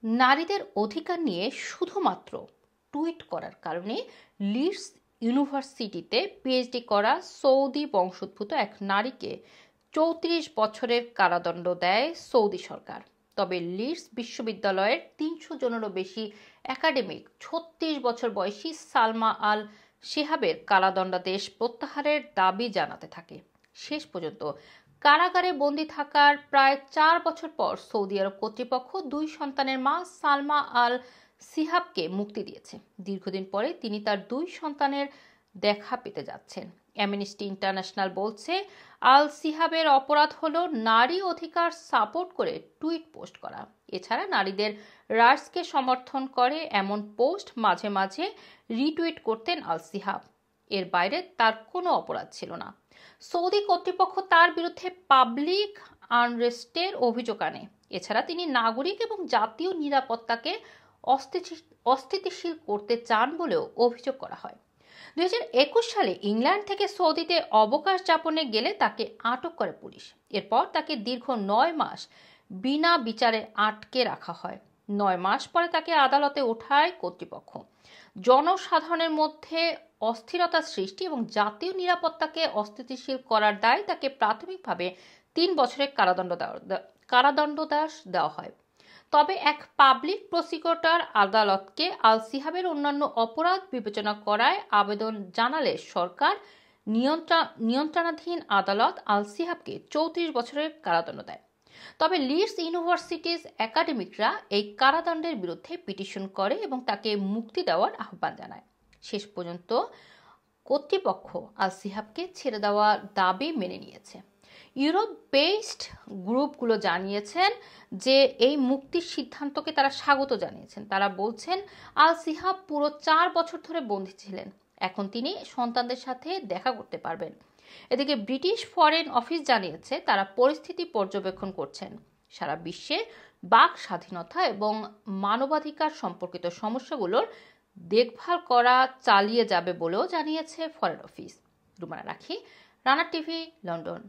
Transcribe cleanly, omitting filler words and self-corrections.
নারীদের অধিকার নিয়ে শুধুমাত্র টুইট করার কারণে লিডস ইউনিভার্সিটিতে পিএইচডি করা সৌদি বংশোদ্ভূত এক নারীকে ৩৪ বছরের কারাদণ্ড দেয় সৌদি সরকার। তবে লিডস বিশ্ববিদ্যালয়ের ৩০০ জনেরও বেশি একাডেমিক ৩৬ বছর বয়সী সালমা আল শিহাবের কারাদণ্ডাদেশ প্রত্যাহারের দাবি জানাতে থাকে। শেষ পর্যন্ত কারাগারে বন্দী থাকার প্রায় ৪ বছর পর সৌদি আরব কর্তৃপক্ষ ২ সন্তানের মা সালমা আল শিহাবকে মুক্তি দিয়েছে। দীর্ঘদিন পরে তিনি তার ২ সন্তানের দেখা পেতে যাচ্ছেন। অ্যামনেস্টি ইন্টারন্যাশনাল বলছে, আল শিহাবের অপরাধ হলো নারী অধিকার সাপোর্ট করে টুইট পোস্ট করা। এছাড়া নারীদের রাইটসকে সমর্থন করে এমন পোস্ট মাঝে মাঝে রিটুইট করতেন আল শিহাব। এর বাইরে তার কোনো অপরাধ ছিল না। সৌদি কর্তৃপক্ষ তার বিরুদ্ধে পাবলিক আনরেস্টের অভিযোগ আনে। এছাড়া তিনি নাগরিক এবং জাতীয় নিরাপত্তাকে অস্থিতিশীল করতে চান বলেও অভিযোগ করা হয়। ২০২১ সালে ইংল্যান্ড থেকে সৌদিতে অবকাশ যাপনে গেলে তাকে আটক করে পুলিশ। এরপর তাকে দীর্ঘ ৯ মাস বিনা বিচারে আটকে রাখা হয়। ৯ মাস পরে তাকে আদালতে ওঠায় কর্তৃপক্ষ। জনসাধারণের মধ্যে অস্থিরতা সৃষ্টি এবং জাতীয় নিরাপত্তাকে অস্থিতিশীল করার দায়ে তাকে প্রাথমিকভাবে ৩ বছরের কারাদণ্ডাদেশ দেওয়া হয়। তবে এক পাবলিক প্রসিকিউটর আদালতকে আল শিহাবের অন্যান্য অপরাধ বিবেচনা করায় আবেদন জানালে সরকার নিয়ন্ত্রণাধীন আদালত আল শিহাবকে ৩৪ বছরের কারাদণ্ড দেয়। তবে লিডস ইউনিভার্সিটির একাডেমিকরা এই কারাদণ্ডের বিরুদ্ধে পিটিশন করে এবং তাকে মুক্তি দেওয়ার আহ্বান জানায়। শেষ পর্যন্ত কর্তৃপক্ষ আল শিহাবকে ছেড়ে দেওয়ার দাবি মেনে নিয়েছে। ইউরোপ বেসড গ্রুপগুলো জানিয়েছেন যে এই মুক্তির সিদ্ধান্তকে তারা স্বাগত জানিয়েছেন। তারা বলছেন, আল শিহাব পুরো ৪ বছর ধরে বন্দী ছিলেন, এখন তিনি সন্তানদের সাথে দেখা করতে পারবেন। এদিকে ব্রিটিশ ফরেন অফিস জানিয়েছে তারা পরিস্থিতি পর্যবেক্ষণ করছেন। সারা বিশ্বে বাক স্বাধীনতা এবং মানবাধিকার সম্পর্কিত সমস্যাগুলোর দেখভাল করা চালিয়ে যাবে বলেও জানিয়েছে ফরেন অফিস। রুমানা রাখি, রানা টিভি, লন্ডন।